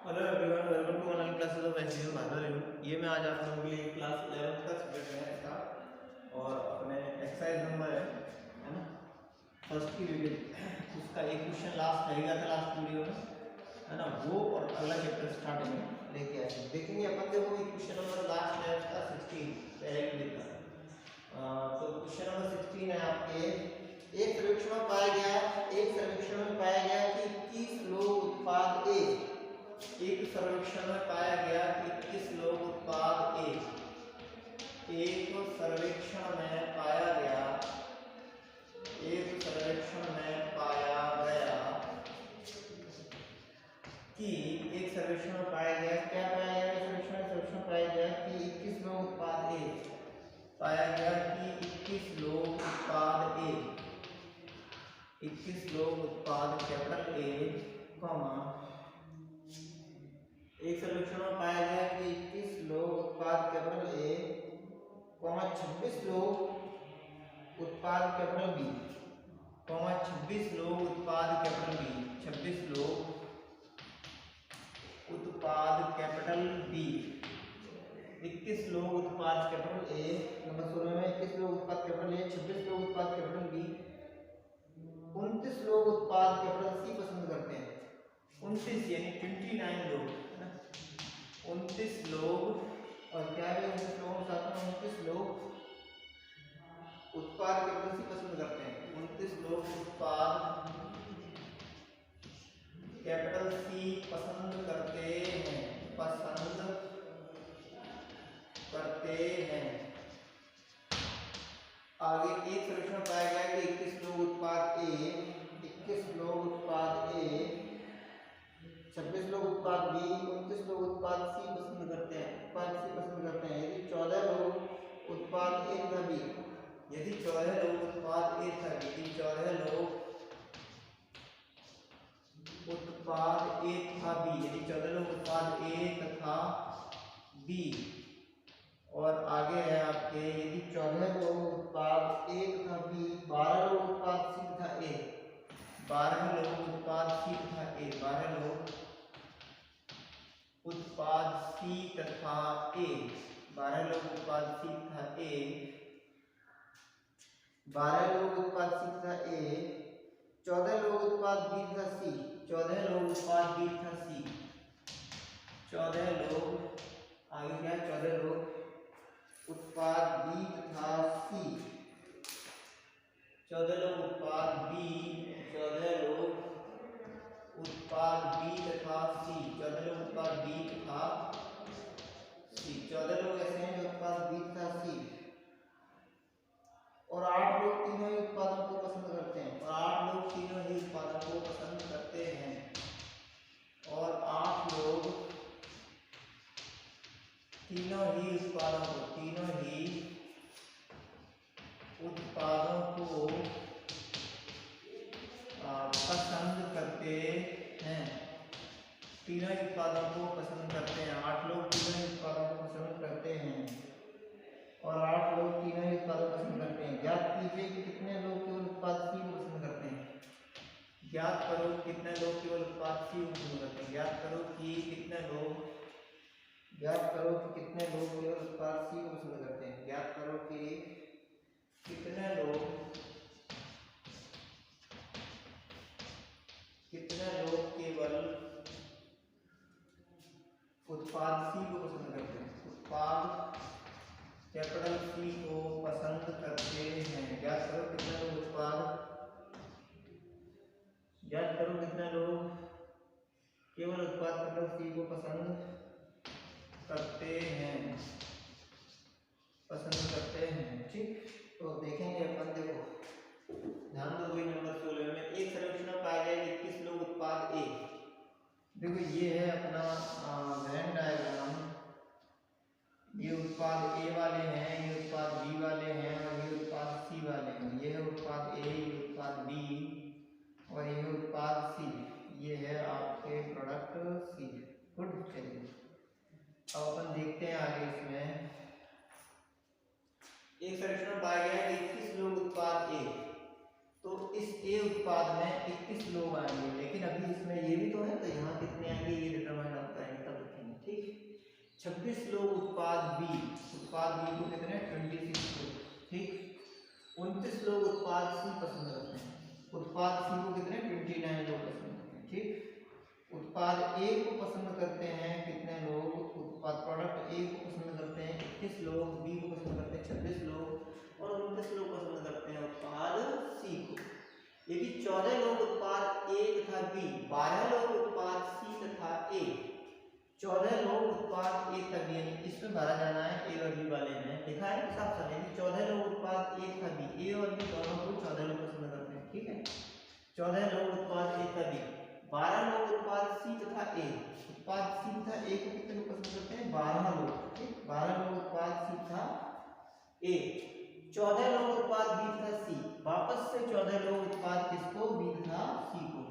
Hello everyone, welcome to online classes of SEO भादर। ये मैं आज आप लोगों के लिए क्लास 11th का सब्जेक्ट है इसका, और अपने एक्सरसाइज नंबर है ना, फर्स्ट की वीडियो उसका एक क्वेश्चन लास्ट रह गया था लास्ट वीडियो में, है ना, वो और अगला चैप्टर स्टार्ट में लेके आए देखेंगे अपन। देखो ये क्वेश्चन नंबर लास्ट है उसका 16 पहले वीडियो का। तो क्वेश्चन नंबर 16 है आपके, एक सर्वेक्षण में पाया गया कि 21 लोग उत्पाद ए, एक सर्वेक्षण में पाया गया कि 21 लोग उत्पाद ए, एक सर्वेक्षण में पाया गया कि एक सर्वेक्षण में पाया गया क्या पाया गया सर्वेक्षण पाया गया कि 21 लोग उत्पाद ए, पाया गया कि 21 लोग उत्पाद ए, 21 लोग उत्पाद कैपिटल ए, एक सर्वेक्षण में पाया गया कि 21 लोग उत्पाद कैपिटल ए, 26 लोग उत्पाद कैपिटल बी, 26 लोग उत्पाद कैपिटल बी, 26 लोग उत्पाद कैपिटल बी, 21 लोग उत्पाद कैपिटल ए, नंबर 16 में 21 लोग उत्पाद कैपिटल ए, 26 लोग उत्पाद कैपिटल बी, 29 लोग उत्पाद कैपिटल सी पसंद करते हैं। 29 यानी 29 लोग, 29 लोग, और क्या है 29 लोगों के साथ में 29 लोग उत्पाद कैपिटल सी पसंद करते हैं। 29 लोग उत्पाद कैपिटल सी पसंद करते हैं। आगे एक सर्वेक्षण पाया गया कि 21 लोग उत्पाद ए, 21 लोग उत्पाद ए, 26 लोग उत्पाद बी, 29 लोग उत्पाद सी पसंद करते हैं। यदि 14 लोग उत्पाद ए तथा बी, यदि 14 लोग उत्पाद ए तथा बी, यदि 14 लोग उत्पाद ए तथा बी, यदि 14 लोग उत्पाद ए तथा बी, और आगे है आपके यदि 14 लोग उत्पाद ए तथा बी, 12 लोग उत्पाद सी तथा ए, 12 लोग उत्पाद सी तथा ए, 12 लोग उत्पाद सी तथा ए, 12 लोग उत्पाद सी तथा ए, 12 लोग उत्पाद सी तथा ए, 14 लोग उत्पाद बी तथा सी, 14 लोग उत्पाद बी तथा सी, 14 लोग, आगे क्या है 14 लोग उत्पाद बी तथा सी, 14 लोग उत्पाद बी, 14 लोग उत्पाद बी तथा सी, 14 लोग उत्पाद बी तथा सी, 14 लोग ऐसे हैं जो उत्पाद बी तथा सी, और 8 लोग तीनों ही उत्पादों को पसंद करते हैं, और 8 लोग तीनों ही उत्पादों को पसंद करते हैं, और 8 लोग तीनों ही उत्पादों को पसंद करते हैं। तीनों ही उत्पादों को पसंद करते हैं। 8 लोग तीनों ही उत्पादों को पसंद करते हैं, और 8 लोग तीनों ही उत्पादों को पसंद करते हैं। ज्ञात कीजिए कि कितने लोग केवल उत्पाद सी को पसंद करते हैं। ज्ञात करो कितने लोग केवल उत्पाद सी को पसंद करते हैं। ज्ञात करो कि कितने लोग केवल उत्पाद सी को पसंद करते हैं। ज्ञात करो कि कितने लोग केवल उत्पाद सी को पसंद करते हैं। उत्पाद कैपिटल सी को पसंद करते हैं। ज्ञात करो कितने लोग केवल उत्पाद कैपिटल सी को पसंद करते हैं। ठीक, तो देखेंगे अपन, देखो ध्यान दो भाई, नंबर 16 में एक सर्वेक्षण में पाया गया कि 21 लोग उत्पाद ए, देखो ये है अपना वेन डायग्राम, ये उत्पाद ए वाले हैं, ये उत्पाद बी वाले हैं, और ये उत्पाद सी वाले हैं। ये है उत्पाद ए, ये उत्पाद बी, और ये है उत्पाद सी, ये है आपके प्रोडक्ट सी। गुड, चलिए अब अपन देखते हैं आगे। इसमें एक सर्वेक्षण में पाया गया कि 21 लोग उत्पाद ए, तो इस ए उत्पाद में 21 लोग आएंगे, लेकिन अभी इसमें ये भी तो है, तो यहाँ कितने आएंगे ये डिटरमाइन होता है। 26 लोग उत्पाद बी को कितने 26 लोग, ठीक। 29 लोग उत्पाद सी पसंद करते हैं, उत्पाद सी को कितने 29 लोग पसंद करते हैं, ठीक। उत्पाद ए को पसंद करते हैं कितने लोग, उत्पाद प्रोडक्ट ए को पसंद करते हैं 21 लोग, बी को पसंद करते हैं 26 लोग और 29 लोग पसंद करते हैं उत्पाद सी को। यदि 14 लोग उत्पाद ए तथा बी, 12 लोग उत्पाद सी तथा ए, 14 लोग उत्पाद ए तथा बी, यानी इसमें भरा जाना है ए और बी वाले में, लिखा है साफ साफ, यानी 14 लोग उत्पाद ए तथा बी, ए और बी दोनों को 14 लोग पसंद करते हैं, ठीक है। 14 लोग उत्पाद ए तथा बी, 12 लोग उत्पाद सी तथा ए, उत्पाद सी तथा ए को कितने लोग पसंद करते हैं 12 लोग, ठीक। 12 लोग उत्पाद सी तथा ए, 14 लोग उत्पाद बी तथा सी, वापस से 14 लोग उत्पाद किसको बी तथा सी को,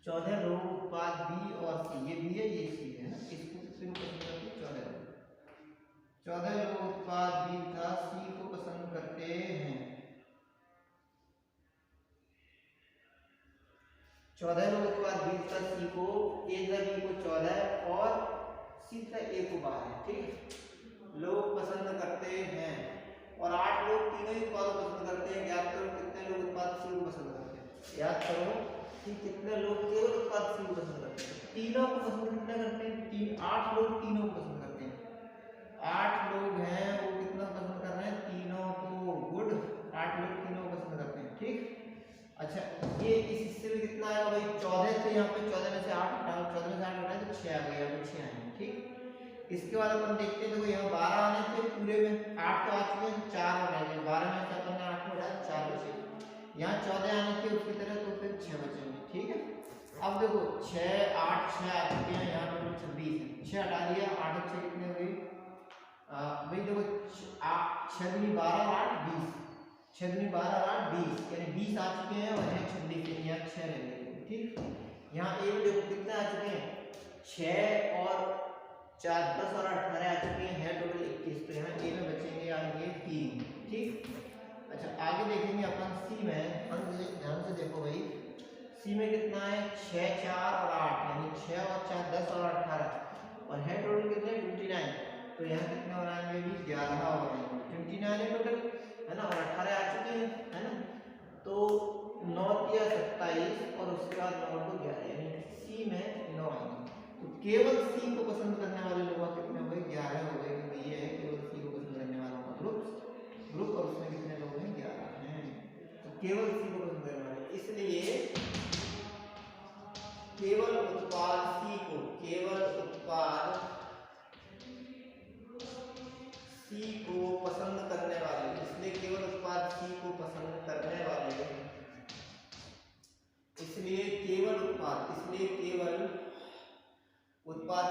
14 लोग उत्पाद बी और सी, ये बी है ये सी है ना, इसको कितने लोग पसंद करते हैं 14 लोग उत्पाद बी तथा सी को पसंद करते हैं, 14 लोग उत्पाद बी तथा सी को, ए तथा बी को 14 और सी तथा ए को 12, ठीक लोग पसंद करते हैं। और 8 लोग तीनों ही उत्पाद पसंद करते हैं, याद करो कितने लोग उत्पाद सी को पसंद करते हैं, याद करो कि कितने लोग केवल उत्पाद सी को पसंद करते हैं, तीनों को पसंद कितना करते हैं 8 लोग तीनों को पसंद करते हैं, 8 लोग हैं वो कितना पसंद कर रहे हैं तीनों को, गुड, 8 लोग तीनों को पसंद करते हैं, ठीक। अच्छा ये इस हिस्से में कितना आएगा भाई 14 थे, यहाँ पे 14 में से 8 हटाओ, 14 में से 8 हटाए तो 6 आ गए, यहाँ पे 6 आएंगे, ठीक। इसके बाद अपन देखते हैं, देखो यहाँ 12 आने थे पूरे में, 8 तो आ चुके हैं, 4 हो रहे हैं, 12 में से अपन ने 8 हटाया 4 बचे, यहाँ 14 आने थे उसकी तरह तो फिर 6 बचेंगे, ठीक है। अब देखो 6 8 6 आ चुके हैं, यहाँ टोटल 26 है, 6 हटा दिया, 8 और 6 कितने हुए भाई देखो 6 दूनी 12 8 20, 6 दूनी 12 8 20, यानी 20 आ चुके हैं और यहाँ 26 है, यहाँ 6 रह गए, ठीक। यहाँ ए में देखो कितने आ चुके हैं 6 और 4 10 और 18 आ चुके हैं टोटल 21, तो यहाँ ए में बचेंगे आगे 3, ठीक। अच्छा आगे देखेंगे अपन सी में, ध्यान से देखो भाई सी में कितना है 6 4 और 8, यानी 6 और 4 10 और 18 और है टोटल कितने 29, तो यहाँ कितने हो आएंगे भी 11 हो आएंगे, 29 है टोटल है ना, और 18 आ चुके हैं है ना, तो 9 या 27 और उसके बाद 9 को 11, यानी सी में 9 आएंगे, तो केवल सी को पसंद करने वाले लोग कितने हो गए 11 हो गए, क्योंकि ये है केवल सी को पसंद करने वालों का ग्रुप और उसमें कितने लोग हैं 11 हैं, तो केवल सी को पसंद करने वाले, इसलिए केवल उत्पाद सी को, केवल उत्पाद सी को पसंद करने वाले, इसलिए केवल उत्पाद सी को पसंद करने वाले, इसलिए केवल उत्पाद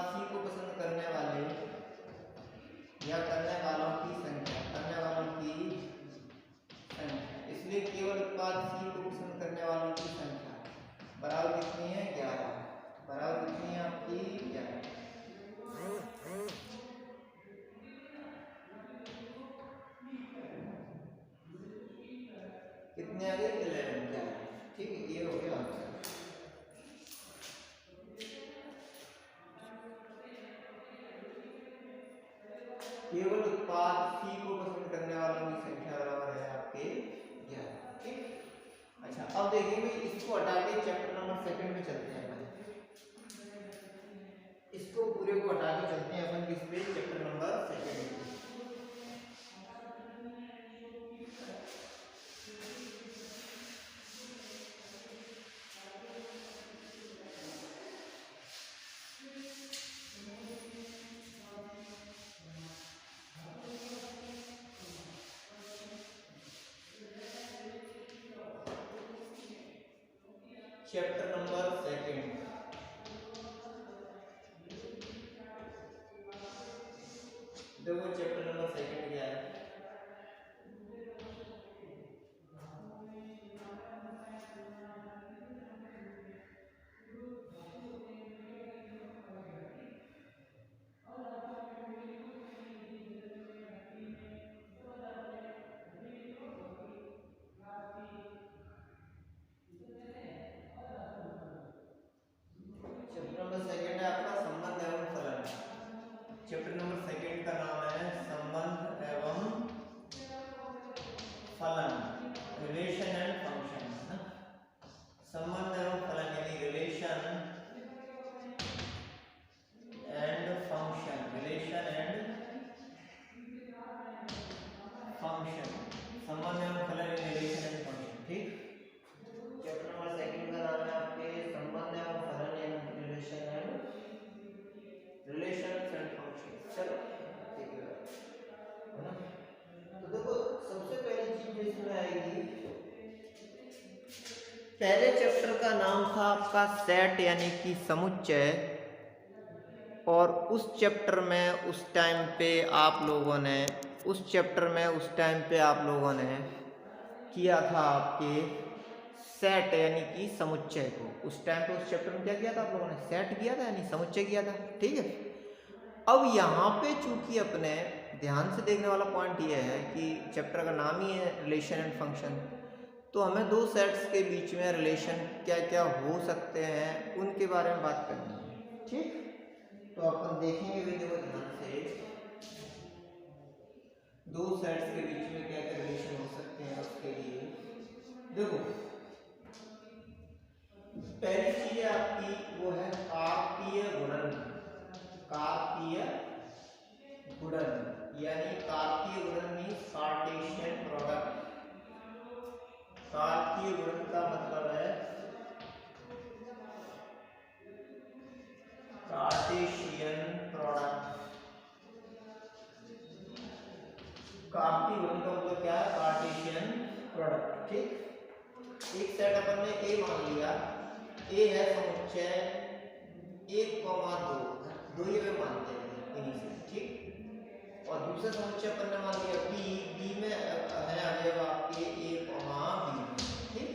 सी को पसंद करने वाले या करने वालों की संख्या, इसलिए केवल उत्पाद सी को पसंद करने वालों की संख्या बराबर कितनी है 11, बराबर कितनी है आपकी 11, कितने आ गए 11, ठीक है, ये हो गया आंसर। केवल उत्पाद सी को पसंद करने वालों की संख्या बराबर है आपके 11, ठीक। अच्छा अब देखेंगे इसको हटा के चैप्टर नंबर 2 में चलते हैं अपन, इसको पूरे को हटा के चलते हैं अपन किस पे चैप्टर नंबर 2 में। चैप्टर नंबर 2, देखो चैप्टर नंबर 2 क्या है, चैप्टर पहले चैप्टर का नाम था आपका सेट यानी कि समुच्चय, और उस चैप्टर में उस टाइम पे आप लोगों ने किया था आपके सेट यानी कि समुच्चय को। उस टाइम पे उस चैप्टर में क्या किया था आप लोगों ने? सेट किया था यानी समुच्चय किया था। ठीक है, अब यहाँ पे चूंकि अपने ध्यान से देखने वाला पॉइंट ये है कि चैप्टर का नाम ही है रिलेशन एंड फंक्शन, तो हमें दो सेट्स के बीच में रिलेशन क्या क्या हो सकते हैं उनके बारे में बात करनी है। ठीक, तो अपन देखेंगे वीडियो को ध्यान से, दो सेट्स के बीच में क्या क्या रिलेशन हो सकते हैं। उसके लिए देखो, पहली चीज है आपकी वो है कार्तीय गुणन। कार्तीय गुणन यानी कार्तीय गुणन मीन्स कार्टेशियन प्रोडक्ट। कार्तीय गुणन का मतलब है कार्टेशियन प्रोडक्ट। कार्तीय गुणन का मतलब क्या है? Cartesian product. ठीक, एक सेट अपन ने ए मान लिया, ए है समुच्चय 1,2, दो ये मानते हैं इन्हीं से। ठीक, और दूसरा समुच्चय अपन ने मान लिया बी, बी में है अवयव आपके a, b। ठीक,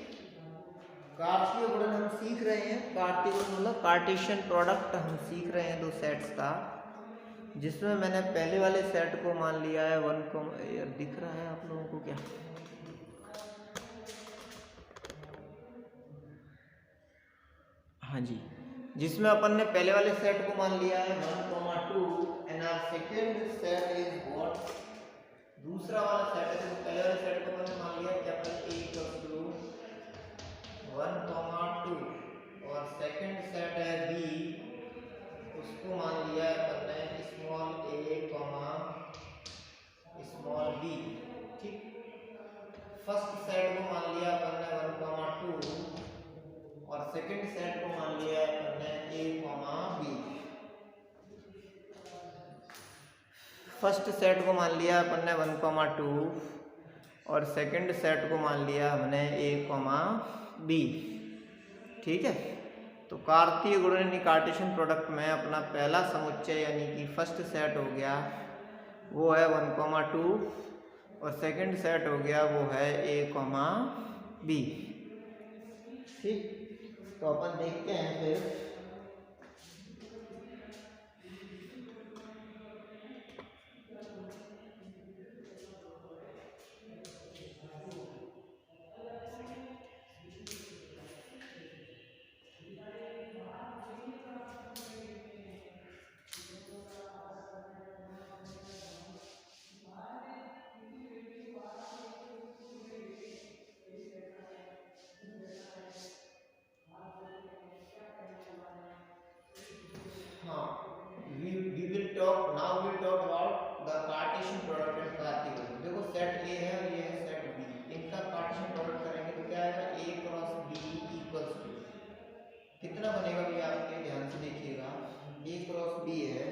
कार्तीय गुणन हम सीख रहे हैं। कार्तीय गुणन मतलब कार्टेशियन प्रोडक्ट हम सीख रहे हैं दो सेट्स का, जिसमें मैंने पहले वाले सेट को मान लिया है 1, दिख रहा है आप लोगों को क्या? हाँ जी, जिसमें अपन ने पहले वाले सेट को मान लिया है 1,2 and our second set is what? दूसरा वाला सेट है। तो पहले वाले सेट को अपन ने मान लिया क्या? अपन a = 1,2 और सेकंड सेट है b, उसको मान लिया है अपन ने स्मॉल a, स्मॉल b। ठीक, फर्स्ट सेट को मान लिया अपन ने 1,2 और सेकंड सेट को मान लिया है अपन ने a, b। फर्स्ट सेट को मान लिया अपन ने 1,2 और सेकंड सेट को मान लिया हमने a, b। ठीक है, तो कार्तीय गुणन यानी कार्टेशियन प्रोडक्ट में अपना पहला समुच्चय यानी कि फर्स्ट सेट हो गया वो है 1,2 और सेकंड सेट हो गया वो है a, b। ठीक, तो अपन देखते हैं फिर कितना बनेगा भैया? आपके ध्यान से देखिएगा, a क्रॉस b है,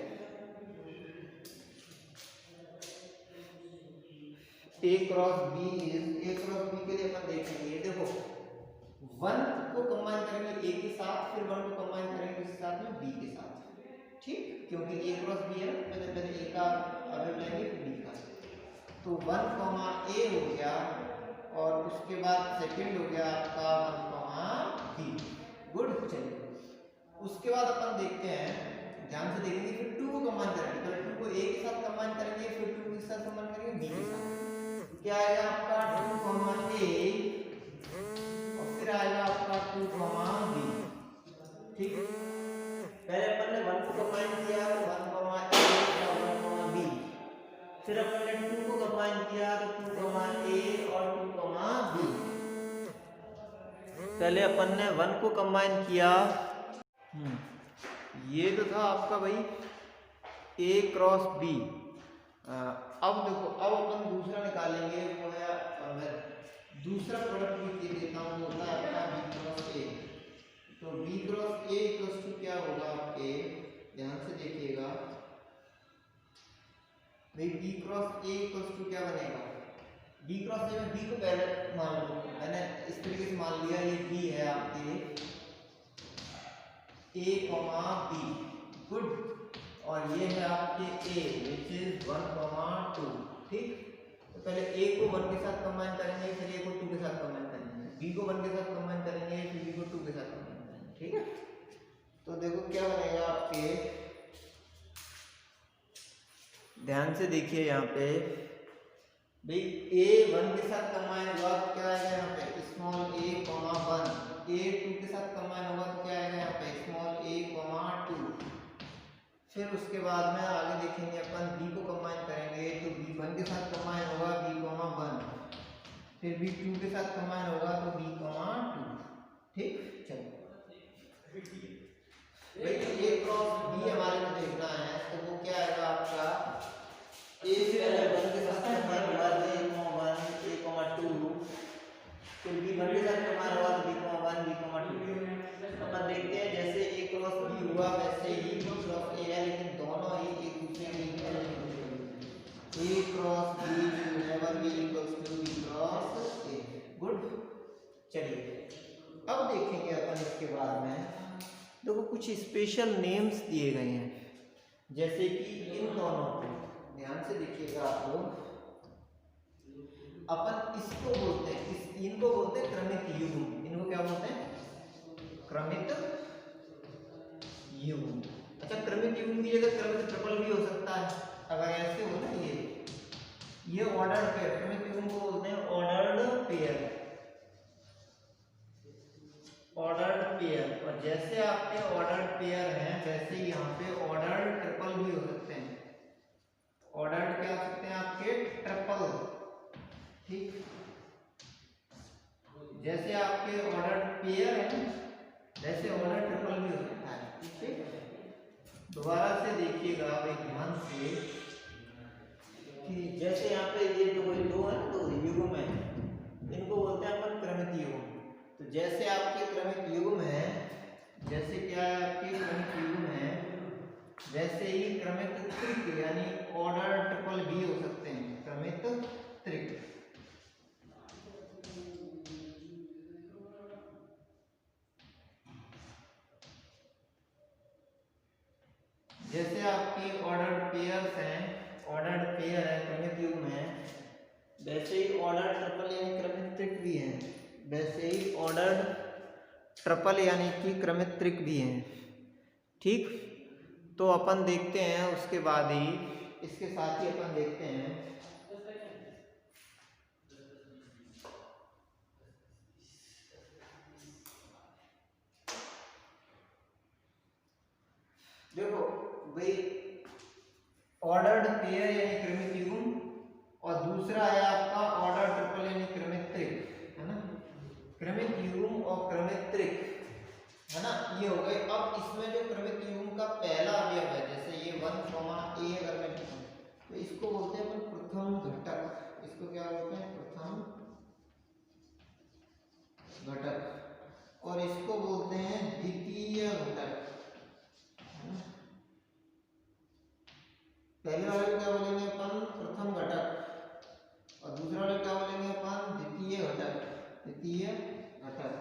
a क्रॉस b के लिए अपन देखेंगे। देखो 1 को कंबाइन करेंगे a के साथ, फिर 1 को कंबाइन करेंगे किसके साथ में? b के साथ। ठीक, क्योंकि a क्रॉस b है ना, पहले a का अवयव लेंगे फिर b का। तो 1, a हो गया और उसके बाद सेकंड हो गया आपका 1, b। गुड, चलिए उसके बाद अपन देखते हैं, ध्यान से देखेंगे, फिर 2 को कंबाइन करेंगे। पहले 2 को a के साथ कंबाइन करेंगे, फिर 2 के साथ कंबाइन करेंगे b के साथ। क्या आएगा आपका 2, a और फिर आएगा आपका 2, b। ठीक, पहले अपन ने 1 को कंबाइन किया 1, a और 1, b, फिर अपन ने 2 को कंबाइन किया तो 2, a और 2, b। पहले अपन ने 1 को कंबाइन किया, ये तो था आपका भाई a क्रॉस b। अब देखो, अब अपन दूसरा निकालेंगे, वो है मैं दूसरा प्रोडक्ट भी दे देता हूँ, होता है आपका b क्रॉस a। तो b cross a equals to क्या होगा आपके? ध्यान से देखिएगा भाई, b cross a equals to क्या बनेगा? बी क्रॉस ए में बी को पहले मान लो, मैंने इस तरीके से मान लिया ये बी है आपके ए कॉमा बी, गुड। और ये है आपके ए विच इज 1, 2, ठीक। तो पहले ए को 1 के साथ कंबाइन करेंगे, फिर ए को 2 के साथ कंबाइन करेंगे, बी को 1 के साथ कंबाइन करेंगे, फिर बी को 2 के साथ कंबाइन करेंगे, ठीक है। तो देखो क्या बनेगा आपके, ध्यान से देखिए यहाँ पे भाई ए 1 के साथ कंबाइन हुआ तो क्या आएगा यहाँ पे स्मॉल ए कॉमा 1, ए 2 के साथ कंबाइन होगा तो क्या आएगा यहाँ पे स्मॉल ए कॉमा 2। फिर उसके बाद में आगे देखेंगे अपन बी को कंबाइन करेंगे तो बी 1 के साथ कंबाइन होगा बी कॉमा 1, फिर बी 2 के साथ कंबाइन होगा तो बी कॉमा 2, ठीक। चलो भाई ए क्रॉस बी हमारे को देखना है तो वो क्या आएगा आपका ए से पहले 1 के साथ कंबाइन होगा ए कॉमा 1 ए कॉमा 2, फिर बी 1 के साथ कंबाइन होगा तो बी कॉमा 1 बी कॉमा 2। अपन देखते हैं जैसे ए क्रॉस बी हुआ वैसे ही बी क्रॉस ए है, लेकिन दोनों ही एक दूसरे के इक्वल नहीं। A cross B will never be equals to B cross A, good. चलिए अब देखेंगे अपन इसके बाद में, देखो कुछ स्पेशल नेम्स दिए गए हैं, जैसे कि इन दोनों को ध्यान से देखिएगा आप लोग, अपन इसको बोलते हैं इनको बोलते हैं क्रमित युग्म, इनको क्या बोलते हैं क्रमित युग्म। अच्छा क्रमित युग्म की जगह क्रमित ट्रिपल भी हो सकता है, अगर ऐसे हो ना ये ऑर्डर्ड पेयर, क्रमित युग्म को बोलते हैं ऑर्डर्ड पेयर, ऑर्डर्ड पेयर। और जैसे आपके ऑर्डर्ड पेयर हैं वैसे ही यहाँ पे ऑर्डर्ड ट्रिपल भी हो सकते हैं, ऑर्डर्ड क्या हो सकते हैं आपके ट्रिपल, ठीक। जैसे आपके ऑर्डर्ड पेयर है वैसे ऑर्डर ट्रिपल भी हो सकता है, ठीक। दोबारा से देखिएगा भाई ध्यान से कि जैसे यहाँ पे ये दो है तो युग्म है, इनको बोलते हैं अपन क्रमित युग्म। तो जैसे आपके क्रमित युग्म है, जैसे क्या है आपके क्रमित युग्म है वैसे ही क्रमित त्रिक यानी ऑर्डर ट्रिपल भी हो सकते हैं, क्रमित त्रिक। जैसे आपकी ऑर्डर्ड पेयर्स हैं, ऑर्डर्ड पेयर है क्रमित युग्म है, वैसे ही ऑर्डर्ड ट्रिपल यानी क्रमित त्रिक भी है, वैसे ही ऑर्डर्ड ट्रिपल यानी कि क्रमित त्रिक भी है, ठीक। तो अपन देखते हैं उसके बाद ही, इसके साथ ही अपन देखते हैं देखो भाई ऑर्डर्ड पेयर यानी क्रमित युग्म और दूसरा है आपका ऑर्डर ट्रिपल यानी क्रमित त्रिक, है ना। क्रमित युग्म और क्रमित त्रिक, है ना, ये हो गए। अब इसमें जो क्रमित युग्म का पहला अवयव है, जैसे ये 1, ए अगर मैं लिखूं तो इसको बोलते हैं अपन प्रथम घटक, इसको क्या बोलते हैं प्रथम घटक, और इसको बोलते हैं द्वितीय घटक। पहले वाले को क्या बोलेंगे अपन प्रथम घटक, और दूसरा वाले क्या बोलेंगे अपन द्वितीय घटक, द्वितीय घटक।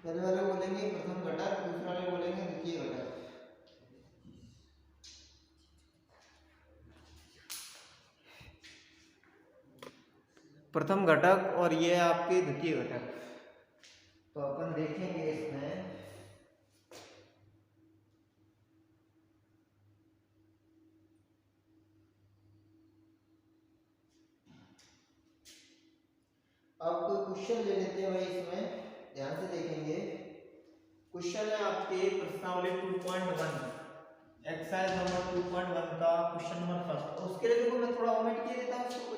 पहले वाले बोलेंगे प्रथम घटक, दूसरे वाले बोलेंगे द्वितीय घटक। प्रथम घटक और ये आपके द्वितीय घटक। तो अपन देखेंगे इसमें अब कोई क्वेश्चन ले लेते हैं भाई, इसमें ध्यान से देखेंगे। क्वेश्चन है आपके प्रश्नावली 2.1 एक्सरसाइज नंबर 2.1 का क्वेश्चन नंबर फर्स्ट। उसके लिए देखो मैं थोड़ा ओमिट किया देता हूं इसको,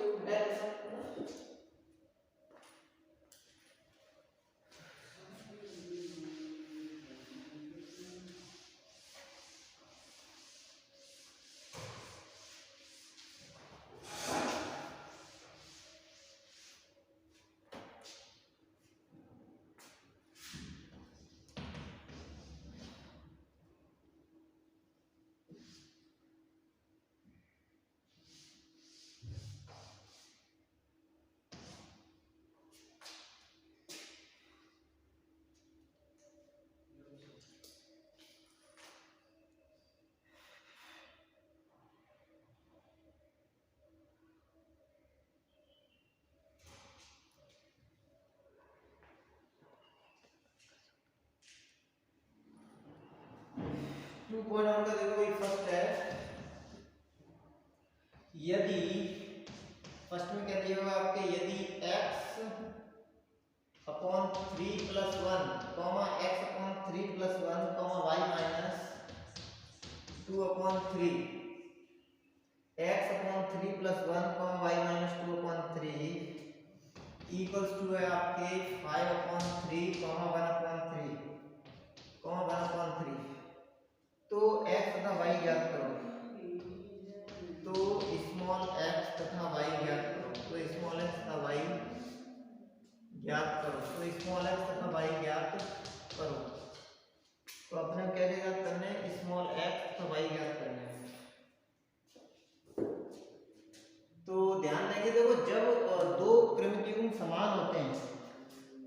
2.1 का देखो भाई फर्स्ट है, यदि फर्स्ट में क्या दिया हुआ आपके, यदि x upon 3 plus 1 comma x upon 3 plus 1 comma y minus 2 upon 3, x upon 3 plus 1 comma y minus 2 upon 3 equals to है आपके 5 upon 3 comma 1 upon 3 comma 1 upon 3। तो x तथा y ज्ञात करो, तो स्मॉल x तथा y ज्ञात करो, तो स्मॉल x तथा y ज्ञात करो, तो स्मॉल x तथा y ज्ञात करो। तो अपने क्या ज्ञात करने हैं, स्मॉल x तथा y ज्ञात करने हैं। तो ध्यान देंगे, देखो जब दो प्रिमिटिव समान होते हैं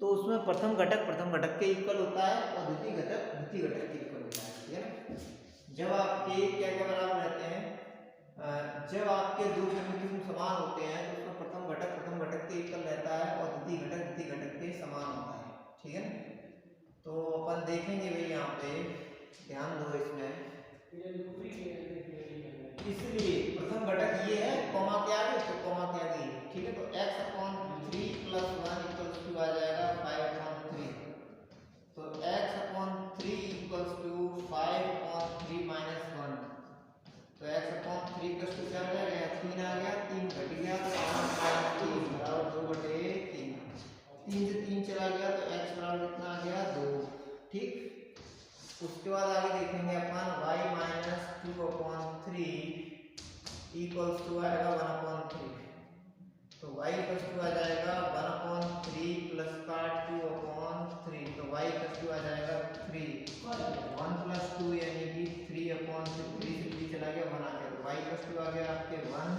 तो उसमें प्रथम घटक के इक्वल होता है और द्वितीय घटक के इक्वल होता है, ठीक है ना। जब आपके क्या क्या बराबर रहते हैं, जब आपके दो प्रिमिटिव समान होते हैं तो उसमें प्रथम घटक के इक्वल रहता है और द्वितीय घटक के समान होता है, ठीक है ना। तो अपन देखेंगे भाई यहाँ पे ध्यान दो इसमें, इसलिए प्रथम घटक ये है, कॉमा के आगे तो कॉमा के आगे, ठीक है। तो x upon 3 plus 1 equals to आ जाएगा 5 अपॉन 3, तो x upon 3 equals to 5 upon 3 minus 1, तो x अपॉन 3 प्लस 2 क्या हो जाएगा, 3 आ गया, 3 घट गया तो 3 बराबर 2/3, 3 से 3 चला गया तो x बराबर कितना आ गया 2, ठीक। उसके बाद आगे देखेंगे अपन y minus 2 upon 3 equals to आएगा 1 अपॉन 3, तो y इक्वल्स टू आ जाएगा 1 अपॉन 3 प्लस का 2 अपॉन 3, तो y इक्वल्स टू आ जाएगा 3, 1 प्लस 2 यानी कि 3 अपॉन 3 से 3 चला गया 1 आ गया, तो y इक्वल्स टू आ गया आपके 1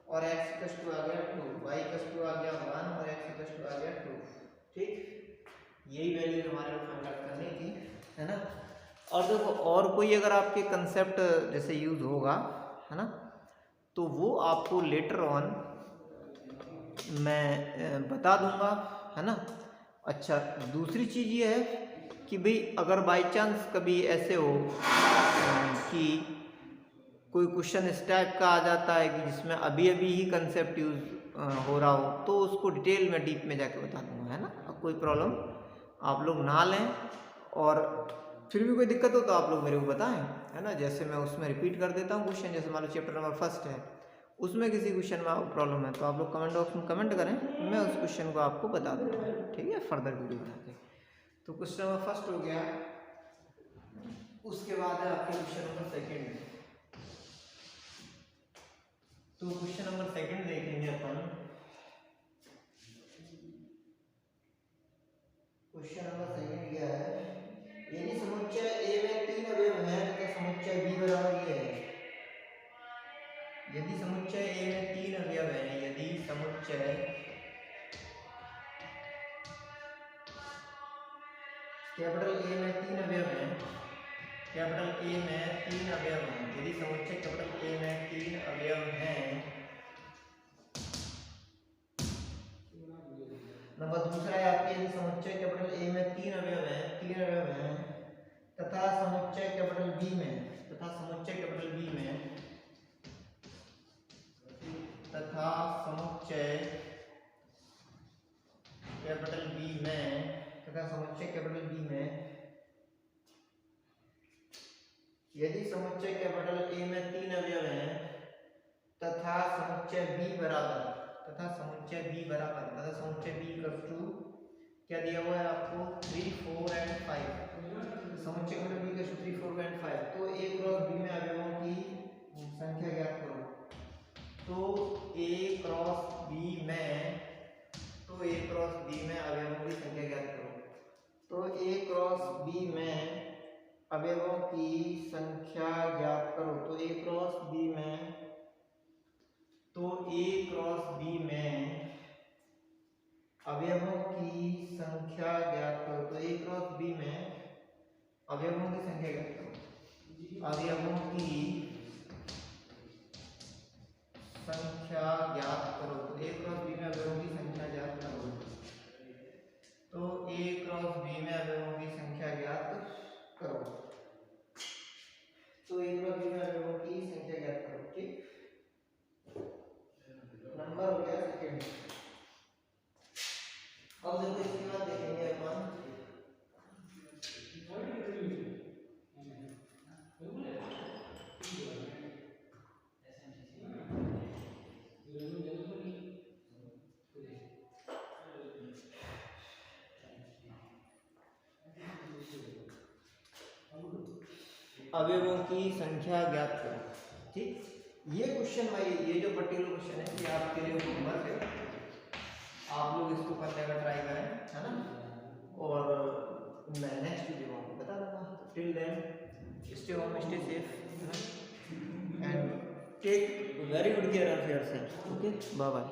और x इक्वल्स टू आ गया 2, y इक्वल्स टू आ गया 1 और x इक्वल्स टू आ गया 2, ठीक। यही वैल्यू हमारे को फाइंड आउट करनी थी, है ना। और देखो और कोई अगर आपके कंसेप्ट जैसे यूज होगा, है ना, तो वो आपको लेटर ऑन मैं बता दूंगा, है ना। अच्छा, दूसरी चीज़ ये है कि भाई अगर बाय चांस कभी ऐसे हो कि कोई क्वेश्चन इस टाइप का आ जाता है कि जिसमें अभी अभी ही कंसेप्ट यूज हो रहा हो, तो उसको डिटेल में डीप में जाके बता दूंगा, है ना। अब कोई प्रॉब्लम आप लोग ना लें, और फिर भी कोई दिक्कत हो तो आप लोग मेरे को बताएं, है ना। जैसे मैं उसमें रिपीट कर देता हूँ क्वेश्चन, जैसे मान लो चैप्टर नंबर 1 है, उसमें किसी क्वेश्चन में प्रॉब्लम है तो आप लोग कमेंट बॉक्स में कमेंट करें, मैं उस क्वेश्चन को आपको बता दूँगा, ठीक है, फर्दर वीडियो बना के। तो क्वेश्चन नंबर 1 हो गया, उसके बाद है आपके क्वेश्चन नंबर 2। तो क्वेश्चन नंबर 2 देखेंगे अपन। क्वेश्चन नंबर 2 क्या है, यदि समुच्चय A में 3 अवयव हैं तथा समुच्चय B बराबर ये है। यदि समुच्चय A में 3 अवयव हैं, यदि समुच्चय कैपिटल A में 3 अवयव हैं, कैपिटल A में 3 अवयव हैं, यदि समुच्चय कैपिटल A में 3 अवयव हैं, नंबर दूसरा है आपके, यदि समुच्चय कैपिटल A में 3 अवयव हैं तथा समुच्चय कैपिटल B में तथा समुच्चय कैपिटल B में तथा समुच्चय कैपिटल B में तथा समुच्चय कैपिटल B में, यदि समुच्चय कैपिटल A में 3 अवयव हैं तथा समुच्चय B बराबर तथा समुच्चय B इक्वल्स टू क्या दिया हुआ है आपको 3, 4 एंड 5, समुच्चय कैपिटल B का 3, 4 एंड 5, तो A क्रॉस B में अवयवों की संख्या ज्ञात करो। तो A क्रॉस B में अवयवों की संख्या ज्ञात करो। तो A क्रॉस B में अवयवों की संख्या ज्ञात करो। तो A क्रॉस B में अवयवों की संख्या ज्ञात करो। तो A क्रॉस B में अवयवों की संख्या ज्ञात करो। अवयवों की संख्या ज्ञात करो। तो A क्रॉस B में अवयवों की संख्या ज्ञात करो। तो A क्रॉस B में अवयवों की संख्या ज्ञात करो। अवयवों की संख्या ज्ञात करो। ठीक, ये क्वेश्चन भाई, ये जो पर्टिकुलर क्वेश्चन है ये आपके लिए होमवर्क है, आप लोग इसको करने का ट्राई करें, है ना। और मैं नेक्स्ट वीडियो में आपको बता दूंगा। Till then stay home, stay safe and take very good care of yourself. Okay, bye bye.